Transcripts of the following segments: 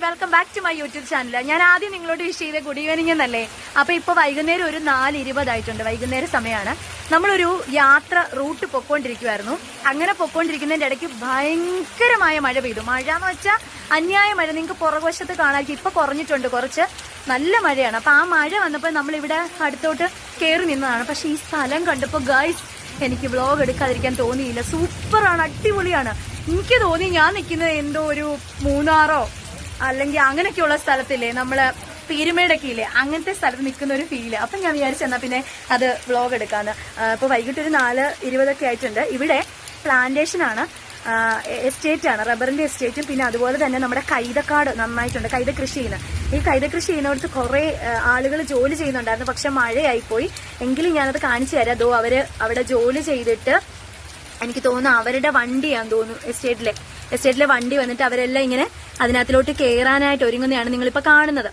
Welcome back to my YouTube channel. ഞാൻ ആദ്യം നിങ്ങളോട് വിഷ് ചെയ്ത ഗുഡ് ഈവനിങ് എന്നല്ലേ. അപ്പൊ ഇപ്പൊ വൈകുന്നേരം ഒരു 4:20 ആയിട്ടുണ്ട്. വൈകുന്നേര സമയമാണ്. നമ്മളൊരു യാത്ര റൂട്ട് പൊക്കോണ്ടിരിക്കുവായിരുന്നു. അങ്ങനെ പൊക്കോണ്ടിരിക്കുന്നതിന്റെ ഇടയ്ക്ക് ഭയങ്കരമായ മഴ പെയ്തു. മഴ എന്ന് വെച്ചാൽ അന്യായ മഴ. നിങ്ങൾക്ക് പുറകുവശത്ത് കാണാൻ ഇപ്പൊ കുറഞ്ഞിട്ടുണ്ട്, കുറച്ച് നല്ല മഴയാണ്. അപ്പൊ ആ മഴ വന്നപ്പോൾ നമ്മളിവിടെ അടുത്തോട്ട് കയറി നിന്നതാണ്. പക്ഷെ ഈ സ്ഥലം കണ്ടപ്പോൾ ഗൈസ് എനിക്ക് വ്ളോഗ് എടുക്കാതിരിക്കാൻ തോന്നിയില്ല. സൂപ്പറാണ്, അടിപൊളിയാണ്. എനിക്ക് തോന്നി ഞാൻ നിൽക്കുന്നത് എന്തോ ഒരു മൂന്നാറോ അല്ലെങ്കിൽ അങ്ങനെയൊക്കെയുള്ള സ്ഥലത്തില്ലേ, നമ്മള് പീരുമേടൊക്കെ ഇല്ലേ, അങ്ങനത്തെ സ്ഥലത്ത് നിൽക്കുന്ന ഒരു ഫീല്. അപ്പം ഞാൻ വിചാരിച്ചെന്നാ പിന്നെ അത് വ്ളോഗ് എടുക്കാന്ന്. ഇപ്പോൾ വൈകിട്ട് ഒരു 4:20 ആയിട്ടുണ്ട്. ഇവിടെ പ്ലാന്റേഷനാണ്, എസ്റ്റേറ്റ് ആണ്, റബ്ബറിന്റെ എസ്റ്റേറ്റും പിന്നെ അതുപോലെ തന്നെ നമ്മുടെ കൈതക്കാട് നന്നായിട്ടുണ്ട്. കൈത കൃഷി ചെയ്യുന്ന ഈ കൈത കൃഷി ചെയ്യുന്നവർക്ക് കുറെ ആളുകൾ ജോലി ചെയ്യുന്നുണ്ടായിരുന്നു. പക്ഷെ മഴയായിപ്പോയി. എങ്കിലും ഞാനത് കാണിച്ചു തരാം. അതോ അവര് അവിടെ ജോലി ചെയ്തിട്ട് എനിക്ക് തോന്നുന്നു അവരുടെ വണ്ടിയാന്ന് തോന്നുന്നു, എസ്റ്റേറ്റിലെ വണ്ടി വന്നിട്ട് അവരെല്ലാം ഇങ്ങനെ അതിനകത്തിലോട്ട് കയറാനായിട്ട് ഒരുങ്ങുന്നതാണ് നിങ്ങളിപ്പോ കാണുന്നത്.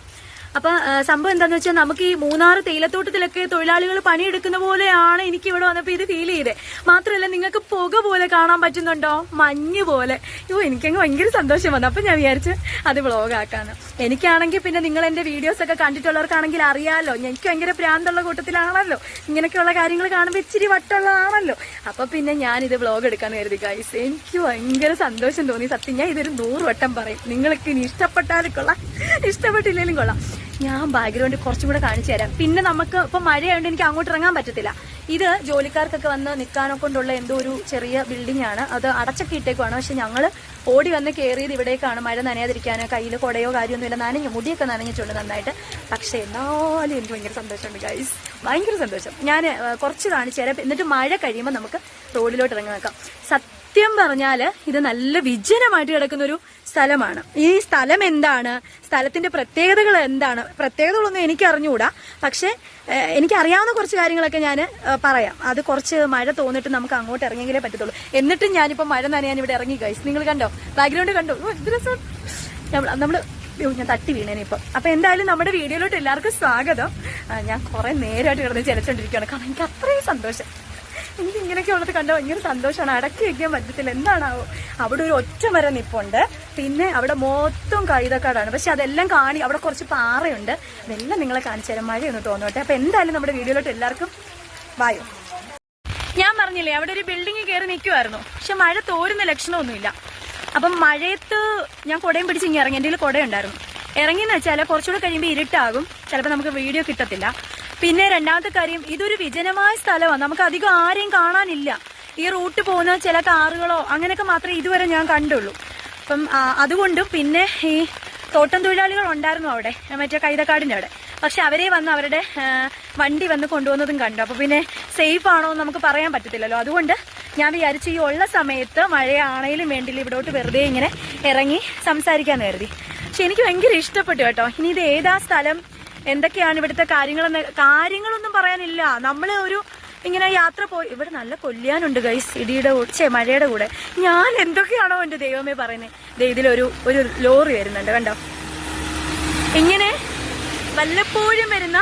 അപ്പൊ സംഭവം എന്താന്ന് വെച്ചാൽ നമുക്ക് ഈ മൂന്നാർ തേയിലത്തോട്ടത്തിലൊക്കെ തൊഴിലാളികൾ പണിയെടുക്കുന്ന പോലെയാണ് എനിക്ക് ഇവിടെ വന്നപ്പോ ഇത് ഫീൽ ചെയ്തേ. മാത്രമല്ല നിങ്ങൾക്ക് പുക പോലെ കാണാൻ പറ്റുന്നുണ്ടോ, മഞ്ഞ് പോലെ. എനിക്കങ്ങ് ഭയങ്കര സന്തോഷം വന്നു. അപ്പൊ ഞാൻ വിചാരിച്ച് അത് വ്ളോഗ് ആക്കാന്ന്. എനിക്കാണെങ്കിൽ പിന്നെ നിങ്ങൾ എന്റെ വീഡിയോസ് ഒക്കെ കണ്ടിട്ടുള്ളവർക്കാണെങ്കിൽ അറിയാലോ, എനിക്ക് ഭയങ്കര പ്രാന്തുള്ള കൂട്ടത്തിലാണല്ലോ. ഇങ്ങനെയൊക്കെയുള്ള കാര്യങ്ങൾ കാണുമ്പോൾ ഇച്ചിരി വട്ടുള്ളതാണല്ലോ. അപ്പൊ പിന്നെ ഞാനിത് വ്ളോഗ് എടുക്കാന്ന് കരുതി ഗൈസ്. എനിക്ക് ഭയങ്കര സന്തോഷം തോന്നി. സത്യം, ഞാൻ ഇതൊരു 100 വട്ടം പറയും. നിങ്ങൾക്ക് ഇനി ഇഷ്ടപ്പെട്ടാലും കൊള്ളാം, ഇഷ്ടപ്പെട്ടില്ലെങ്കിലും കൊള്ളാം. ഞാൻ ബാക്ക്ഗ്രൗണ്ട് കുറച്ചും കൂടെ കാണിച്ചു തരാം. പിന്നെ നമുക്ക് ഇപ്പൊ മഴയായതുകൊണ്ട് എനിക്ക് അങ്ങോട്ട് ഇറങ്ങാൻ പറ്റത്തില്ല. ഇത് ജോലിക്കാർക്കൊക്കെ വന്ന് നിൽക്കാനൊക്കെ കൊണ്ടുള്ള എന്തോ ഒരു ചെറിയ ബിൽഡിംഗ് ആണ്. അത് അടച്ചൊക്കെ ഇട്ടേക്കുവാണ്. പക്ഷെ ഞങ്ങൾ ഓടി വന്ന് കയറിയത് ഇവിടേക്കാണ്, മഴ നനയാതിരിക്കാനോ. കയ്യിൽ കുടയോ കാര്യമൊന്നുമില്ല, നനഞ്ഞു, മുടിയൊക്കെ നനഞ്ഞിട്ടുണ്ട് നന്നായിട്ട്. പക്ഷെ എന്നാലും എനിക്ക് ഭയങ്കര സന്തോഷമുണ്ട് ഗൈസ്, ഭയങ്കര സന്തോഷം. ഞാൻ കുറച്ച് കാണിച്ചു തരാം. എന്നിട്ട് മഴ കഴിയുമ്പോൾ നമുക്ക് റോഡിലോട്ട് ഇറങ്ങി നോക്കാം. സത്യം പറഞ്ഞാല് ഇത് നല്ല വിജനമായിട്ട് കിടക്കുന്ന ഒരു സ്ഥലമാണ്. ഈ സ്ഥലം എന്താണ്, സ്ഥലത്തിന്റെ പ്രത്യേകതകൾ എന്താണ്, പ്രത്യേകതകളൊന്നും എനിക്ക് അറിഞ്ഞുകൂടാ. പക്ഷെ എനിക്കറിയാവുന്ന കുറച്ച് കാര്യങ്ങളൊക്കെ ഞാൻ പറയാം. അത് കുറച്ച് മഴ തോന്നിട്ട് നമുക്ക് അങ്ങോട്ട് ഇറങ്ങിയെങ്കിലേ പറ്റത്തുള്ളൂ. എന്നിട്ടും ഞാനിപ്പോൾ മഴ നനയാൻ ഇവിടെ ഇറങ്ങി ഗൈസ്. നിങ്ങൾ കണ്ടോ, ബാക്ക്ഗ്രൗണ്ട് കണ്ടോ, എന്ത് രസം. നമ്മള് ഞാൻ തട്ടി വീണേനെ ഇപ്പം. അപ്പൊ എന്തായാലും നമ്മുടെ വീഡിയോയിലോട്ട് എല്ലാവർക്കും സ്വാഗതം. ഞാൻ കുറെ നേരമായിട്ട് കിടന്ന് ചിലച്ചോണ്ടിരിക്കുകയാണ്. കാരണം എനിക്ക് അത്രയും സന്തോഷം. എനിക്ക് ഇങ്ങനെയൊക്കെ ഉള്ളത് കണ്ട ഭയങ്കര സന്തോഷമാണ്. അടക്കി വയ്ക്കാൻ പറ്റത്തില്ല. എന്താണാവോ, അവിടെ ഒരു ഒറ്റ മരം നിപ്പുണ്ട്. പിന്നെ അവിടെ മൊത്തം കൈതക്കാടാണ്. പക്ഷെ അതെല്ലാം അവിടെ കുറച്ച് പാറയുണ്ട്. അതെല്ലാം നിങ്ങളെ കാണിച്ചു തരാം. മഴയൊന്ന് തോന്നോട്ടെ. അപ്പൊ എന്തായാലും നമ്മുടെ വീഡിയോയിലോട്ട് എല്ലാവർക്കും വായോ. ഞാൻ പറഞ്ഞില്ലേ അവിടെ ഒരു ബിൽഡിംഗ് കയറി നിൽക്കുമായിരുന്നു. പക്ഷെ മഴ തോരുന്ന ലക്ഷണമൊന്നുമില്ല. അപ്പം മഴയത്ത് ഞാൻ കുടയും പിടിച്ച് ഇങ്ങനെ ഇറങ്ങി. എൻ്റെ കുടയുണ്ടായിരുന്നു. ഇറങ്ങിയെന്ന് വെച്ചാൽ കുറച്ചുകൂടെ കഴിയുമ്പോൾ ഇരുട്ടാകും, ചിലപ്പോൾ നമുക്ക് വീഡിയോ കിട്ടത്തില്ല. പിന്നെ രണ്ടാമത്തെ കാര്യം, ഇതൊരു വിജനമായ സ്ഥലമാണ്. നമുക്ക് അധികം ആരെയും കാണാനില്ല. ഈ റൂട്ട് പോകുന്ന ചില കാറുകളോ അങ്ങനെയൊക്കെ മാത്രമേ ഇതുവരെ ഞാൻ കണ്ടുള്ളൂ. അപ്പം അതുകൊണ്ടും പിന്നെ ഈ തോട്ടം തൊഴിലാളികൾ ഉണ്ടായിരുന്നു അവിടെ, മറ്റേ കൈതക്കാടിൻ്റെ അവിടെ. പക്ഷെ അവരെ വന്ന് അവരുടെ വണ്ടി വന്ന് കൊണ്ടുവന്നതും കണ്ടു. അപ്പോൾ പിന്നെ സേഫ് ആണോ എന്ന് നമുക്ക് പറയാൻ പറ്റത്തില്ലല്ലോ. അതുകൊണ്ട് ഞാൻ വിചാരിച്ചു ഈ ഉള്ള സമയത്ത് മഴയാണേലും വേണ്ടില്ല ഇവിടോട്ട് വെറുതെ ഇങ്ങനെ ഇറങ്ങി സംസാരിക്കാമെന്ന് കരുതി. പക്ഷെ എനിക്ക് ഭയങ്കര ഇഷ്ടപ്പെട്ടു കേട്ടോ. ഇനി ഇത് ഏതാ സ്ഥലം, എന്തൊക്കെയാണ് ഇവിടുത്തെ കാര്യങ്ങളൊന്നും പറയാനില്ല. നമ്മൾ ഒരു ഇങ്ങനെ യാത്ര പോയി. ഇവിടെ നല്ല കൊല്ലാനുണ്ട് ഗൈസ്, ഇടിയുടെ മഴയുടെ കൂടെ. ഞാൻ എന്തൊക്കെയാണോ എൻ്റെ ദൈവമേ പറയുന്നത്. ഇതിലൊരു ലോറി വരുന്നുണ്ട് കണ്ടോ. ഇങ്ങനെ വല്ലപ്പോഴും വരുന്ന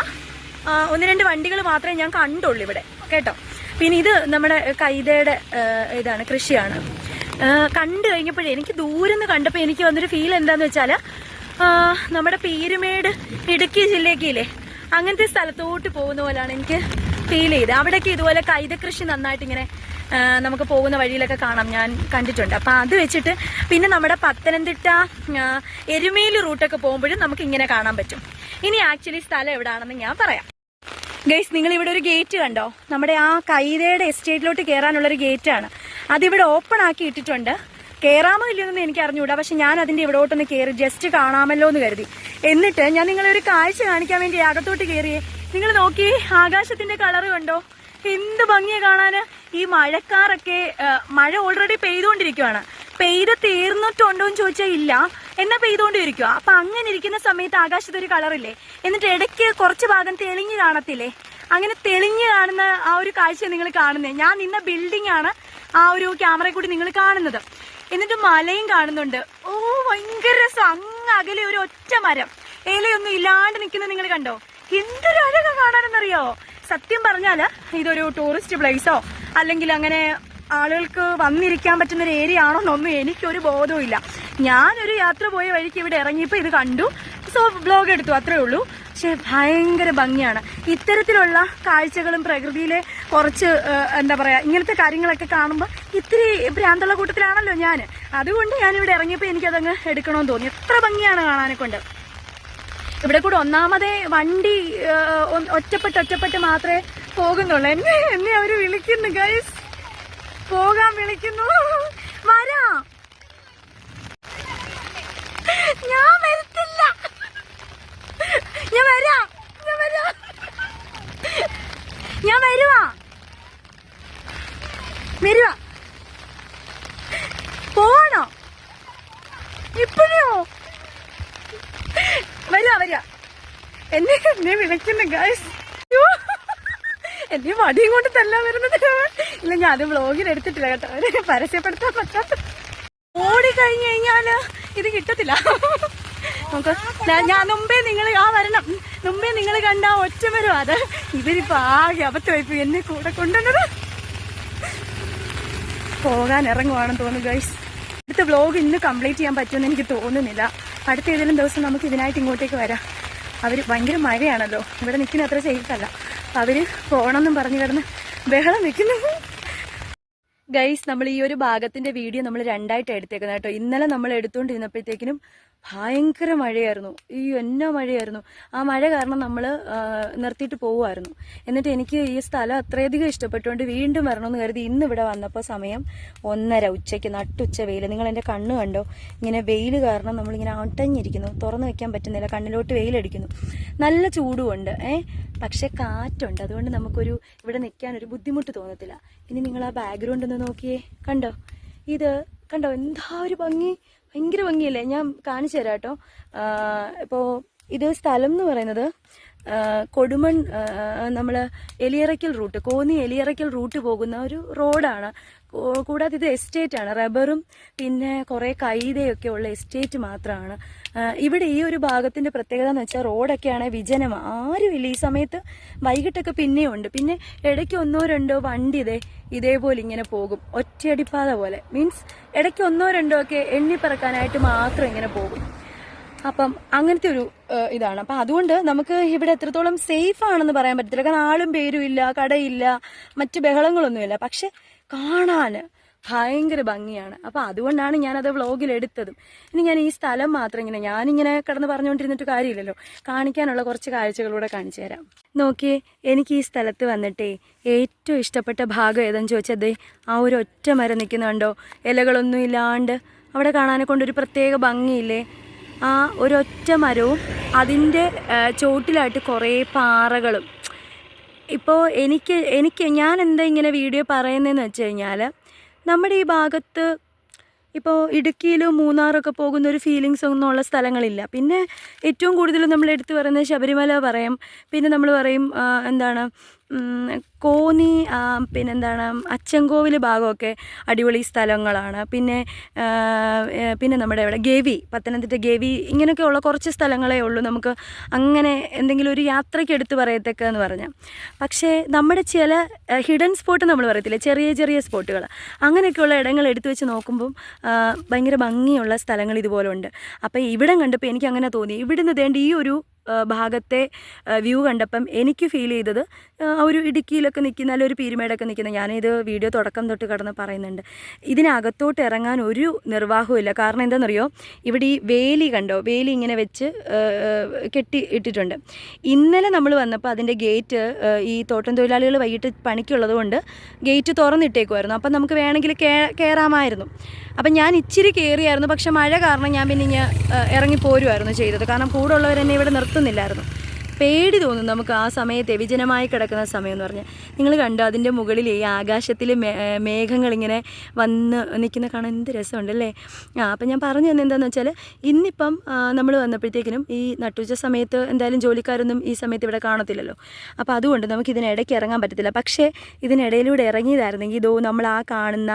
1-2 വണ്ടികൾ മാത്രമേ ഞാൻ കണ്ടുള്ളൂ ഇവിടെ കേട്ടോ. പിന്നെ ഇത് നമ്മുടെ കൈതയുടെ ഇതാണ്, കൃഷിയാണ്. കണ്ടു കഴിഞ്ഞപ്പോഴേ എനിക്ക് ദൂരെ നിന്ന് കണ്ടപ്പോൾ എനിക്ക് വന്നൊരു ഫീൽ എന്താന്ന് വെച്ചാൽ, നമ്മുടെ പീരുമേട് ഇടുക്കി ജില്ലയ്ക്കില്ലേ അങ്ങനത്തെ സ്ഥലത്തോട്ട് പോകുന്ന പോലെയാണ് എനിക്ക് ഫീൽ ചെയ്തത്. അവിടേക്ക് ഇതുപോലെ കൈത കൃഷി നന്നായിട്ട് ഇങ്ങനെ നമുക്ക് പോകുന്ന വഴിയിലൊക്കെ കാണാം, ഞാൻ കണ്ടിട്ടുണ്ട്. അപ്പം അത് വെച്ചിട്ട് പിന്നെ നമ്മുടെ പത്തനംതിട്ട എരുമേലി റൂട്ടൊക്കെ പോകുമ്പോഴും നമുക്ക് ഇങ്ങനെ കാണാൻ പറ്റും. ഇനി ആക്ച്വലി സ്ഥലം എവിടാണെന്ന് ഞാൻ പറയാം ഗൈസ്. നിങ്ങൾ ഇവിടെ ഒരു ഗേറ്റ് കണ്ടോ, നമ്മുടെ ആ കൈതയുടെ എസ്റ്റേറ്റിലോട്ട് കയറാനുള്ളൊരു ഗേറ്റാണ്. അതിവിടെ ഓപ്പൺ ആക്കി ഇട്ടിട്ടുണ്ട്. കയറാമോ ഇല്ലയോന്നൊന്നും എനിക്ക് അറിഞ്ഞുകൂടാ. പക്ഷെ ഞാൻ അതിന്റെ ഇവിടോട്ടൊന്ന് കയറി ജസ്റ്റ് കാണാമല്ലോ എന്ന് കരുതി. എന്നിട്ട് ഞാൻ നിങ്ങളെ ഒരു കാഴ്ച കാണിക്കാൻ വേണ്ടി അകത്തോട്ട് കയറിയേ. നിങ്ങൾ നോക്കി, ആകാശത്തിന്റെ കളർ കണ്ടോ, എന്ത് ഭംഗിയെ കാണാന്. ഈ മഴക്കാറൊക്കെ മഴ ഓൾറെഡി പെയ്തുകൊണ്ടിരിക്കുവാണ്. പെയ്ത് തീർന്നിട്ടുണ്ടോ എന്ന് ചോദിച്ചാൽ ഇല്ല, എന്നാ പെയ്തുകൊണ്ടിരിക്കുക. അപ്പൊ അങ്ങനെ ഇരിക്കുന്ന സമയത്ത് ആകാശത്തൊരു കളറില്ലേ, എന്നിട്ട് ഇടയ്ക്ക് കുറച്ച് ഭാഗം തെളിഞ്ഞ് കാണത്തില്ലേ, അങ്ങനെ തെളിഞ്ഞ് കാണുന്ന ആ ഒരു കാഴ്ച നിങ്ങൾ കാണുന്നത്. ഞാൻ നിന്ന ബിൽഡിംഗ് ആണ് ആ ഒരു ക്യാമറയിൽ കൂടി നിങ്ങൾ കാണുന്നത്. എന്നിട്ട് മലയും കാണുന്നുണ്ട്. ഓ ഭയങ്കര രസം. അങ്ങ് അകലെ ഒരു ഒറ്റ മരം, ഇലയൊന്നും ഇല്ലാണ്ട് നിൽക്കുന്നത് നിങ്ങൾ കണ്ടോ. എന്തൊരു അഴകാ കാണാനെന്നറിയോ. സത്യം പറഞ്ഞാല് ഇതൊരു ടൂറിസ്റ്റ് പ്ലേസോ അല്ലെങ്കിൽ അങ്ങനെ ആളുകൾക്ക് വന്നിരിക്കാൻ പറ്റുന്ന ഒരു ഏരിയ ആണോന്നൊന്നും എനിക്കൊരു ബോധവും ഇല്ല. ഞാനൊരു യാത്ര പോയ വഴിക്ക് ഇവിടെ ഇറങ്ങിയപ്പോൾ ഇത് കണ്ടു, സോ വ്ലോഗ് എടുത്തു, അത്രേ ഉള്ളൂ. പക്ഷെ ഭയങ്കര ഭംഗിയാണ് ഇത്തരത്തിലുള്ള കാഴ്ചകളും. പ്രകൃതിയിലെ കുറച്ച് എന്താ പറയുക, ഇങ്ങനത്തെ കാര്യങ്ങളൊക്കെ കാണുമ്പോൾ ഇത്തിരി ഭ്രാന്തുള്ള കൂട്ടത്തിലാണല്ലോ ഞാൻ. അതുകൊണ്ട് ഞാനിവിടെ ഇറങ്ങിയപ്പോൾ എനിക്കതങ്ങ് എടുക്കണമെന്ന് തോന്നി. എത്ര ഭംഗിയാണ് കാണാനെ കൊണ്ട്. ഇവിടെ കൂടെ ഒന്നാമതേ വണ്ടി ഒറ്റപ്പെട്ട് മാത്രമേ പോകുന്നുള്ളൂ. എന്നെ അവര് വിളിക്കുന്നു ഗൈസ്, പോകാൻ വിളിക്കുന്നു. വരാം, ഞാൻ വരത്തില്ല, ഞാൻ വരാം, ഞാൻ വരുവാ പോണോ ഇപ്പോഴോ? വരാ എന്നെ വിളിക്കുന്നു ഗൈസ്. എന്നെ വടിയും കൊണ്ട് തല്ലാൻ വരുന്നത് ഇല്ല. ഞാൻ അത് വ്ളോഗിൽ എടുത്തിട്ടില്ല കേട്ടോ, പരസ്യപ്പെടുത്താൻ പറ്റാത്ത. ഓടിക്കഴിഞ്ഞു കഴിഞ്ഞാല് ഇത് കിട്ടത്തില്ല. നമുക്ക് ഞാൻ മുമ്പേ നിങ്ങൾ കണ്ട ഒറ്റ വരും. അത് ഇവരിപ്പോ ആകെ അബദ്ധമായിപ്പോയി എന്നെ കൂടെ കൊണ്ടുവന്നത്. പോകാൻ ഇറങ്ങുവാണെന്ന് തോന്നുന്നു ഗൈസ്. അടുത്ത വ്ളോഗ് ഇന്ന് കംപ്ലീറ്റ് ചെയ്യാൻ പറ്റുമെന്ന് എനിക്ക് തോന്നുന്നില്ല. അടുത്ത ഏതെങ്കിലും ദിവസം നമുക്ക് ഇതിനായിട്ട് ഇങ്ങോട്ടേക്ക് വരാം. അവർ ഭയങ്കര മഴയാണല്ലോ, ഇവിടെ നിൽക്കുന്ന അത്ര സേഫ് അല്ല. അവര് പോകണമെന്നും പറഞ്ഞു കിടന്ന് ബഹളം വെക്കുന്നു. ഗൈസ്, നമ്മൾ ഈ ഒരു ഭാഗത്തിന്റെ വീഡിയോ നമ്മൾ രണ്ടായിട്ട് എടുത്തേക്കുന്നത് കേട്ടോ. ഇന്നലെ നമ്മൾ എടുത്തുകൊണ്ടിരുന്നപ്പോഴത്തേക്കിനും ഭയങ്കര മഴയായിരുന്നു. ഈ എന്നാ മഴയായിരുന്നു. ആ മഴ കാരണം നമ്മൾ നിർത്തിയിട്ട് പോവുമായിരുന്നു. എന്നിട്ട് എനിക്ക് ഈ സ്ഥലം അത്രയധികം ഇഷ്ടപ്പെട്ടുകൊണ്ട് വീണ്ടും വരണമെന്ന് കരുതി ഇന്ന് ഇവിടെ വന്നപ്പോൾ സമയം 1:30 ഉച്ചയ്ക്ക്, നട്ടുച്ച വെയിൽ. നിങ്ങൾ എൻ്റെ കണ്ണ് കണ്ടോ? ഇങ്ങനെ വെയിൽ കാരണം നമ്മളിങ്ങനെ അടഞ്ഞിരിക്കുന്നു, തുറന്നു വെക്കാൻ പറ്റുന്നില്ല, കണ്ണിലോട്ട് വെയിലടിക്കുന്നു. നല്ല ചൂടുമുണ്ട്, പക്ഷെ കാറ്റുണ്ട്. അതുകൊണ്ട് നമുക്കൊരു ഇവിടെ നിൽക്കാൻ ഒരു ബുദ്ധിമുട്ട് തോന്നത്തില്ല. ഇനി നിങ്ങൾ ആ ബാക്ക്ഗ്രൗണ്ട് ഒന്ന് നോക്കിയേ, കണ്ടോ? ഇത് കണ്ടോ, എന്താ ഒരു ഭംഗി, ഭയങ്കര ഭംഗിയല്ലേ? ഞാൻ കാണിച്ചു തരാം കേട്ടോ. ഇപ്പോൾ ഇത് സ്ഥലം എന്ന് പറയുന്നത് കൊടുമൺ, നമ്മൾ എലിയറയ്ക്കൽ റൂട്ട്, കോന്നി എലിയറയ്ക്കൽ റൂട്ട് പോകുന്ന ഒരു റോഡാണ്. കൂടാതെ ഇത് എസ്റ്റേറ്റ് ആണ്, റബ്ബറും പിന്നെ കുറേ കൈതയൊക്കെ ഉള്ള എസ്റ്റേറ്റ് മാത്രമാണ് ഇവിടെ. ഈ ഒരു ഭാഗത്തിന്റെ പ്രത്യേകത എന്ന് വെച്ചാൽ റോഡൊക്കെയാണ് വിജനമാണ്, ആരുമില്ല ഈ സമയത്ത്. വൈകിട്ടൊക്കെ പിന്നെയും ഉണ്ട്. പിന്നെ ഇടയ്ക്ക് 1-2 വണ്ടി ഇതേപോലെ ഇങ്ങനെ പോകും, ഒറ്റയടിപ്പാത പോലെ. മീൻസ് ഇടയ്ക്ക് 1-2 ഒക്കെ എണ്ണിപ്പറക്കാനായിട്ട് മാത്രം ഇങ്ങനെ പോകും. അപ്പം അങ്ങനത്തെ ഒരു ഇതാണ്. അപ്പം അതുകൊണ്ട് നമുക്ക് ഇവിടെ എത്രത്തോളം സേഫ് ആണെന്ന് പറയാൻ പറ്റത്തില്ല. കാരണം ആളും പേരും ഇല്ല, കടയില്ല, മറ്റ് ബഹളങ്ങളൊന്നുമില്ല. പക്ഷെ കാണാന് ഭയങ്കര ഭംഗിയാണ്. അപ്പം അതുകൊണ്ടാണ് ഞാനത് വ്ളോഗിൽ എടുത്തതും. ഇനി ഞാൻ ഈ സ്ഥലം മാത്രം ഞാനിങ്ങനെ കിടന്ന് പറഞ്ഞുകൊണ്ടിരുന്നിട്ട് കാര്യമില്ലല്ലോ, കാണിക്കാനുള്ള കുറച്ച് കാഴ്ചകളൂടെ കാണിച്ചു തരാം. നോക്കിയേ, എനിക്ക് ഈ സ്ഥലത്ത് വന്നിട്ടേ ഏറ്റവും ഇഷ്ടപ്പെട്ട ഭാഗം ഏതെന്ന് ചോദിച്ചത് ആ ഒരു ഒറ്റ മരം നിൽക്കുന്നുണ്ടോ, ഇലകളൊന്നും ഇല്ലാണ്ട്. അവിടെ കാണാനെ കൊണ്ടൊരു പ്രത്യേക ഭംഗിയില്ലേ? ആ ഒരൊറ്റ മരവും അതിൻ്റെ ചോട്ടിലായിട്ട് കുറേ പാറകളും. ഇപ്പോൾ ഞാൻ എന്താ ഇങ്ങനെ വീഡിയോ പറയുന്നതെന്ന് വെച്ച് കഴിഞ്ഞാൽ, നമ്മുടെ ഈ ഭാഗത്ത് ഇപ്പോൾ ഇടുക്കിയിലും മൂന്നാറൊക്കെ പോകുന്ന ഒരു ഫീലിങ്സ് ഒന്നും ഉള്ള സ്ഥലങ്ങളില്ല. പിന്നെ ഏറ്റവും കൂടുതൽ നമ്മൾ എടുത്തു പറയുന്നത് ശബരിമല പറയും. പിന്നെ നമ്മൾ പറയും എന്താണ് കോന്നി, പിന്നെന്താണ് അച്ചൻകോവിൽ ഭാഗമൊക്കെ അടിപൊളി സ്ഥലങ്ങളാണ്. പിന്നെ നമ്മുടെ ഇവിടെ ഗവി, പത്തനംതിട്ട ഗവി, ഇങ്ങനെയൊക്കെയുള്ള കുറച്ച് സ്ഥലങ്ങളേ ഉള്ളൂ നമുക്ക് അങ്ങനെ എന്തെങ്കിലും ഒരു യാത്രയ്ക്ക് എടുത്ത് പറയത്തക്ക എന്ന് പറഞ്ഞാൽ. പക്ഷേ നമ്മുടെ ചില ഹിഡൻ സ്പോട്ട് നമ്മൾ പറയത്തില്ലേ, ചെറിയ ചെറിയ സ്പോട്ടുകൾ, അങ്ങനെയൊക്കെയുള്ള ഇടങ്ങൾ എടുത്തു വെച്ച് നോക്കുമ്പം ഭയങ്കര ഭംഗിയുള്ള സ്ഥലങ്ങൾ ഇതുപോലെ ഉണ്ട്. അപ്പോൾ ഇവിടം കണ്ടപ്പോൾ എനിക്ക് അങ്ങനെ തോന്നി. ഇവിടുന്ന് വേണ്ട ഈ ഒരു ഭാഗത്തെ വ്യൂ കണ്ടപ്പം എനിക്ക് ഫീൽ ചെയ്തത് ഒരു ഇടുക്കിയിലൊക്കെ നിൽക്കുന്ന, അല്ലെങ്കിൽ ഒരു പീരുമേടൊക്കെ നിൽക്കുന്ന, ഞാനിത് വീഡിയോ തുടക്കം തൊട്ട് കടന്ന് പറയുന്നുണ്ട്, ഇതിനകത്തോട്ട് ഇറങ്ങാൻ ഒരു നിർവാഹവും. കാരണം എന്താണെന്നറിയോ, ഇവിടെ ഈ വേലി കണ്ടോ, വേലി ഇങ്ങനെ വെച്ച് കെട്ടി ഇട്ടിട്ടുണ്ട്. ഇന്നലെ നമ്മൾ വന്നപ്പോൾ അതിൻ്റെ ഗേറ്റ് ഈ തോട്ടം തൊഴിലാളികൾ വൈകിട്ട് പണിക്കുള്ളത് കൊണ്ട് ഗേറ്റ് തുറന്നിട്ടേക്കുമായിരുന്നു. അപ്പം നമുക്ക് വേണമെങ്കിൽ കയറാമായിരുന്നു. അപ്പം ഞാൻ ഇച്ചിരി കയറിയായിരുന്നു. പക്ഷെ മഴ കാരണം ഞാൻ പിന്നെ ഇങ്ങനെ ഇറങ്ങിപ്പോരുമായിരുന്നു ചെയ്തത്. കാരണം കൂടെ ഉള്ളവരെന്നെ ഇവിടെ നിർത്തുന്നില്ലായിരുന്നു. പേടി തോന്നും നമുക്ക് ആ സമയത്തെ, വിജനമായി കിടക്കുന്ന സമയം എന്ന് പറഞ്ഞാൽ. നിങ്ങൾ കണ്ടോ, അതിൻ്റെ മുകളിൽ ഈ ആകാശത്തിൽ മേഘങ്ങളിങ്ങനെ വന്ന് നിൽക്കുന്ന കാണാൻ എന്ത് രസമുണ്ടല്ലേ. അപ്പം ഞാൻ പറഞ്ഞു തന്നെ എന്താണെന്ന് വെച്ചാൽ, ഇന്നിപ്പം നമ്മൾ വന്നപ്പോഴത്തേക്കിനും ഈ നട്ടുച്ച സമയത്ത് എന്തായാലും ജോലിക്കാരൊന്നും ഈ സമയത്ത് ഇവിടെ കാണത്തില്ലല്ലോ. അപ്പോൾ അതുകൊണ്ട് നമുക്ക് ഇതിനിടയ്ക്ക് ഇറങ്ങാൻ പറ്റത്തില്ല. പക്ഷേ ഇതിനിടയിലൂടെ ഇറങ്ങിയതായിരുന്നെങ്കിൽ ഇതോ നമ്മൾ ആ കാണുന്ന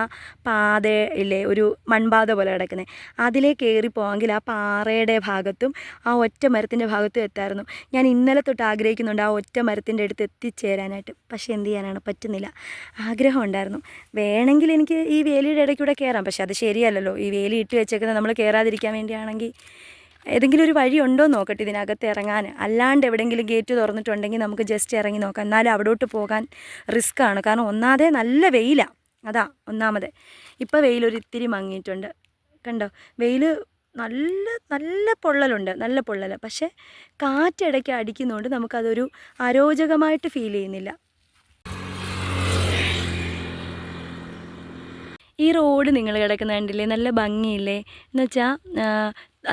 പാത ഇല്ലേ, ഒരു മൺപാത പോലെ കിടക്കുന്നത്, അതിലേക്ക് കയറി പോകാമെങ്കിൽ ആ പാറയുടെ ഭാഗത്തും ആ ഒറ്റ മരത്തിൻ്റെ ഭാഗത്തും എത്തായിരുന്നു. ഞാൻ ഇന്നലെ ഇന്നലെ തൊട്ട് ആഗ്രഹിക്കുന്നുണ്ട് ആ ഒറ്റ മരത്തിൻ്റെ അടുത്ത് എത്തിച്ചേരാനായിട്ട്. പക്ഷേ എന്ത് ചെയ്യാനാണ്, പറ്റുന്നില്ല. ആഗ്രഹം ഉണ്ടായിരുന്നു. വേണമെങ്കിൽ എനിക്ക് ഈ വേലിയുടെ ഇടയ്ക്കൂടെ കയറാം, പക്ഷെ അത് ശരിയല്ലല്ലോ. ഈ വേലി ഇട്ട് വെച്ചേക്കുന്നത് നമ്മൾ കയറാതിരിക്കാൻ വേണ്ടിയാണെങ്കിൽ ഏതെങ്കിലും ഒരു വഴി ഉണ്ടോ എന്ന് നോക്കട്ടെ ഇതിനകത്ത് ഇറങ്ങാൻ. അല്ലാണ്ട് എവിടെയെങ്കിലും ഗേറ്റ് തുറന്നിട്ടുണ്ടെങ്കിൽ നമുക്ക് ജസ്റ്റ് ഇറങ്ങി നോക്കാം. എന്നാലും അവിടോട്ട് പോകാൻ റിസ്ക്കാണ്. കാരണം ഒന്നാമതേ നല്ല വെയിലാണ്, അതാ ഒന്നാമത്. ഇപ്പോൾ വെയിലൊരിത്തിരി മങ്ങിയിട്ടുണ്ട്, കണ്ടോ? വെയിൽ നല്ല നല്ല പൊള്ളലുണ്ട്, നല്ല പൊള്ളൽ. പക്ഷേ കാറ്റിടയ്ക്ക് അടിക്കുന്നതുകൊണ്ട് നമുക്കതൊരു അരോചകമായിട്ട് ഫീൽ ചെയ്യുന്നില്ല. ഈ റോഡ് നിങ്ങൾ കിടക്കുന്ന കണ്ടില്ലേ, നല്ല ഭംഗിയില്ലേ? എന്നുവെച്ചാൽ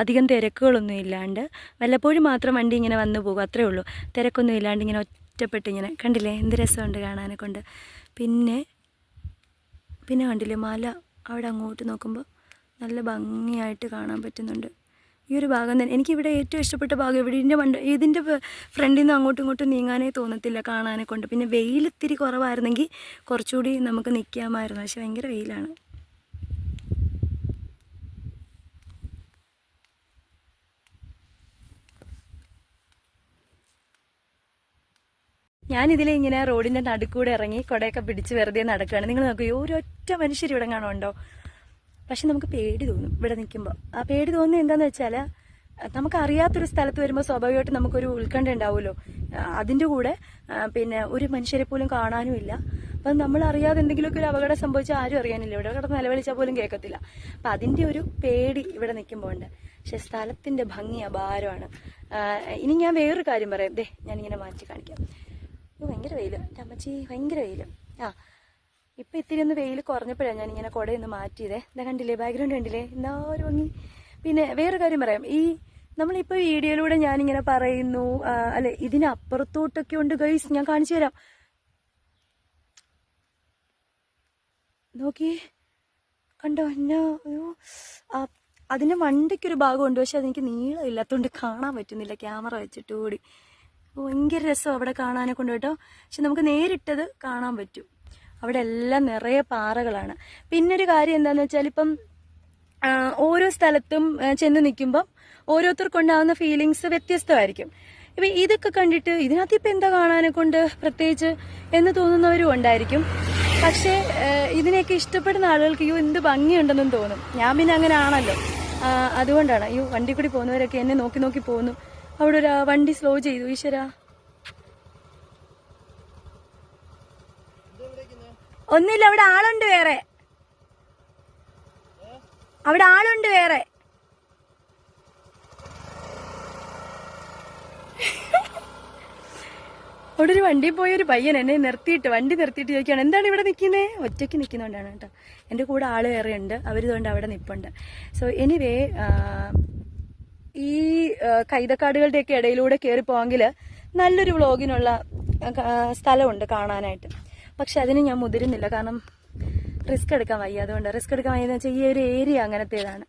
അധികം തിരക്കുകളൊന്നും ഇല്ലാണ്ട് വല്ലപ്പോഴും മാത്രം വണ്ടി ഇങ്ങനെ വന്നു പോകും, അത്രേ ഉള്ളൂ. തിരക്കൊന്നും ഇല്ലാണ്ട് ഇങ്ങനെ ഒറ്റപ്പെട്ട് ഇങ്ങനെ കണ്ടില്ലേ, എന്ത് രസമുണ്ട് കാണാനെ കൊണ്ട്. പിന്നെ കണ്ടില്ലേ മല, അവിടെ അങ്ങോട്ട് നോക്കുമ്പോൾ നല്ല ഭംഗിയായിട്ട് കാണാൻ പറ്റുന്നുണ്ട്. ഈ ഒരു ഭാഗം തന്നെ എനിക്കിവിടെ ഏറ്റവും ഇഷ്ടപ്പെട്ട ഭാഗം. ഇതിൻ്റെ ഫ്രണ്ടിൽ നിന്ന് അങ്ങോട്ടും ഇങ്ങോട്ടും നീങ്ങാനേ തോന്നത്തില്ല കാണാനെ കൊണ്ട്. പിന്നെ വെയിലിത്തിരി കുറവായിരുന്നെങ്കിൽ കുറച്ചുകൂടി നമുക്ക് നിൽക്കാമായിരുന്നു, പക്ഷെ ഭയങ്കര വെയിലാണ്. ഞാനിതിലെ ഇങ്ങനെ റോഡിൻ്റെ നടുക്കൂടെ ഇറങ്ങി കുടയൊക്കെ പിടിച്ച് വെറുതെ നടക്കുകയാണ്. നിങ്ങൾ നോക്കൂ, ഒരൊറ്റ മനുഷ്യർ ഇവിടെ കാണുന്നുണ്ടോ? പക്ഷെ നമുക്ക് പേടി തോന്നും ഇവിടെ നിൽക്കുമ്പോൾ. ആ പേടി തോന്നുന്നത് എന്താണെന്ന് വെച്ചാൽ, നമുക്കറിയാത്തൊരു സ്ഥലത്ത് വരുമ്പോൾ സ്വാഭാവികമായിട്ട് നമുക്കൊരു ഉത്കണ്ഠ ഉണ്ടാവുമല്ലോ. അതിൻ്റെ കൂടെ പിന്നെ ഒരു മനുഷ്യരെ പോലും കാണാനും ഇല്ല. അപ്പം നമ്മളറിയാതെ എന്തെങ്കിലുമൊക്കെ ഒരു അപകടം സംഭവിച്ചാൽ ആരും അറിയാനില്ല, ഇവിടെ കിടന്ന് നിലവിളിച്ചാൽ പോലും കേൾക്കത്തില്ല. അപ്പം അതിൻ്റെ ഒരു പേടി ഇവിടെ നിൽക്കുമ്പോൾ ഉണ്ട്. പക്ഷെ സ്ഥലത്തിൻ്റെ ഭംഗി അപാരമാണ്. ഇനി ഞാൻ വേറൊരു കാര്യം പറയാം. ഞാനിങ്ങനെ മാറ്റി കാണിക്കാം. ഭയങ്കര വെയിൽ, അമ്മച്ചി ഭയങ്കര വെയിൽ. ഇപ്പം ഇത്തിരി ഒന്ന് വെയിൽ കുറഞ്ഞപ്പോഴാണ് ഞാനിങ്ങനെ കുടയൊന്ന് മാറ്റിയതേ. എന്താ കണ്ടില്ലേ, ബാക്ക്ഗ്രൗണ്ട് കണ്ടില്ലേ, എന്താ ഒരു ഭംഗി. പിന്നെ വേറെ കാര്യം പറയാം, ഈ നമ്മളിപ്പോൾ വീഡിയോയിലൂടെ ഞാനിങ്ങനെ പറയുന്നു, അല്ലെ ഇതിനപ്പുറത്തോട്ടൊക്കെ ഉണ്ട് ഗൈസ്, ഞാൻ കാണിച്ചു തരാം. നോക്കി കണ്ടോ, അതിൻ്റെ വണ്ടിക്കൊരു ഭാഗമുണ്ട്, പക്ഷെ അതെനിക്ക് നീളമില്ലാത്തതുകൊണ്ട് കാണാൻ പറ്റുന്നില്ല ക്യാമറ വെച്ചിട്ട് കൂടി. ഭയങ്കര രസം അവിടെ കാണാനെ കൊണ്ട് കേട്ടോ. പക്ഷെ നമുക്ക് നേരിട്ടത് കാണാൻ പറ്റും. അവിടെ എല്ലാം നിറയെ പാറകളാണ്. പിന്നൊരു കാര്യം എന്താണെന്ന് വെച്ചാൽ, ഇപ്പം ഓരോ സ്ഥലത്തും ചെന്ന് നിൽക്കുമ്പം ഓരോരുത്തർക്കുണ്ടാകുന്ന ഫീലിങ്സ് വ്യത്യസ്തമായിരിക്കും. ഇപ്പം ഇതൊക്കെ കണ്ടിട്ട് ഇതിനകത്ത് ഇപ്പം എന്താ കാണാനെ കൊണ്ട് പ്രത്യേകിച്ച് എന്ന് തോന്നുന്നവരും ഉണ്ടായിരിക്കും. പക്ഷേ ഇതിനെയൊക്കെ ഇഷ്ടപ്പെടുന്ന ആളുകൾക്ക് എന്ത് ഭംഗിയുണ്ടെന്നും തോന്നും. ഞാൻ പിന്നെ അങ്ങനെ ആണല്ലോ, അതുകൊണ്ടാണ്. വണ്ടി കൂടി പോകുന്നവരൊക്കെ എന്നെ നോക്കി നോക്കി പോകുന്നു. അവിടെ ഒരു വണ്ടി സ്ലോ ചെയ്തു. ഈശ്വരാ, ഒന്നുമില്ല, അവിടെ ആളുണ്ട് വേറെ, അവിടെ ആളുണ്ട് വേറെ. അവിടെ ഒരു വണ്ടി പോയൊരു പയ്യൻ എന്നെ വണ്ടി നിർത്തിയിട്ട് ചോദിക്കുകയാണ്, എന്താണ് ഇവിടെ നിൽക്കുന്നത്? ഒറ്റയ്ക്ക് നിൽക്കുന്നതുകൊണ്ടാണ് കേട്ടോ. എൻ്റെ കൂടെ ആള് വേറെ ഉണ്ട്, അവരിതുകൊണ്ട് അവിടെ നിൽപ്പുണ്ട്. സോ എനിവേ, ഈ കൈതക്കാടുകളുടെയൊക്കെ ഇടയിലൂടെ കയറി പോവാങ്കിൽ നല്ലൊരു വ്ളോഗിനുള്ള സ്ഥലമുണ്ട് കാണാനായിട്ട്. പക്ഷെ അതിന് ഞാൻ മുതിരുന്നില്ല, കാരണം റിസ്ക് എടുക്കാൻ വയ്യ. അതുകൊണ്ട് റിസ്ക് എടുക്കാൻ വയ്യെന്ന് വെച്ചാൽ ഈ ഒരു ഏരിയ അങ്ങനത്തേതാണ്.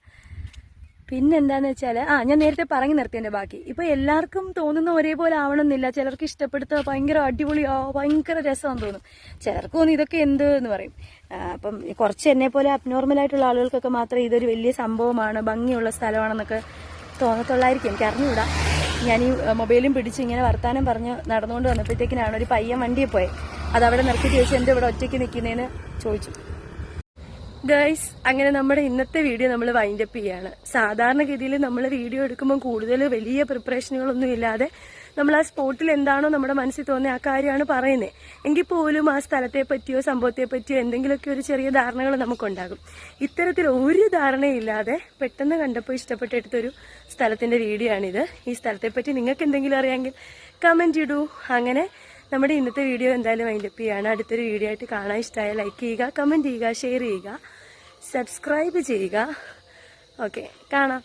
പിന്നെന്താന്ന് വെച്ചാൽ, ഞാൻ നേരത്തെ പറഞ്ഞു നിർത്തിയതിൻ്റെ ബാക്കി. ഇപ്പോൾ എല്ലാവർക്കും തോന്നുന്ന ഒരേപോലെ ആവണമെന്നില്ല. ചിലർക്ക് ഇഷ്ടപ്പെടുത്തുക ഭയങ്കര അടിപൊളിയോ ഭയങ്കര രസമാണെന്ന് തോന്നും. ചിലർക്ക് തോന്നും ഇതൊക്കെ എന്ത് എന്ന് പറയും. അപ്പം കുറച്ച് എന്നെ പോലെ അബ്നോർമലായിട്ടുള്ള ആളുകൾക്കൊക്കെ മാത്രമേ ഇതൊരു വലിയ സംഭവമാണ്, ഭംഗിയുള്ള സ്ഥലമാണെന്നൊക്കെ തോന്നത്തുള്ളായിരിക്കും. എനിക്ക് അറിഞ്ഞുകൂടാ. ഞാൻ ഈ മൊബൈലും പിടിച്ച് ഇങ്ങനെ വർത്താനം പറഞ്ഞ് നടന്നുകൊണ്ട് വന്നപ്പോഴത്തേക്കിനാണ് ഒരു പയ്യൻ വണ്ടിയെ പോയത്. അതവിടെ നിർത്തിയിട്ട് ചോദിച്ചു, എന്താ ഇവിടെ ഒറ്റയ്ക്ക് നിൽക്കുന്നതെന്ന് ചോദിച്ചു. ഗൈസ്, അങ്ങനെ നമ്മുടെ ഇന്നത്തെ വീഡിയോ നമ്മൾ വൈൻഡപ്പ് ചെയ്യാണ്. സാധാരണഗതിയിൽ നമ്മൾ വീഡിയോ എടുക്കുമ്പോൾ കൂടുതൽ വലിയ പ്രിപ്പറേഷനുകളൊന്നും ഇല്ലാതെ നമ്മൾ ആ സ്പോട്ടിൽ എന്താണോ നമ്മുടെ മനസ്സിൽ തോന്നിയ ആ കാര്യമാണ് പറയുന്നത്. എങ്കിൽ പോലും ആ സ്ഥലത്തെ പറ്റിയോ സംഭവത്തെ പറ്റിയോ എന്തെങ്കിലുമൊക്കെ ഒരു ചെറിയ ധാരണകൾ നമുക്കുണ്ടാകും. ഇത്തരത്തിൽ ഒരു ധാരണയില്ലാതെ പെട്ടെന്ന് കണ്ടപ്പോൾ ഇഷ്ടപ്പെട്ടെടുത്തൊരു സ്ഥലത്തിൻ്റെ വീഡിയോ ആണിത്. ഈ സ്ഥലത്തെപ്പറ്റി നിങ്ങൾക്ക് എന്തെങ്കിലും അറിയാമെങ്കിൽ കമൻറ്റ് ഇടൂ. അങ്ങനെ നമ്മുടെ ഇന്നത്തെ വീഡിയോ എന്തായാലും വൈൻഡപ്പ് ചെയ്യുകയാണ്. അടുത്തൊരു വീഡിയോ ആയിട്ട് കാണാൻ ഇഷ്ടമായ ലൈക്ക് ചെയ്യുക, കമൻറ്റ് ചെയ്യുക, ഷെയർ ചെയ്യുക, സബ്സ്ക്രൈബ് ചെയ്യുക. ഓക്കെ, കാണാം.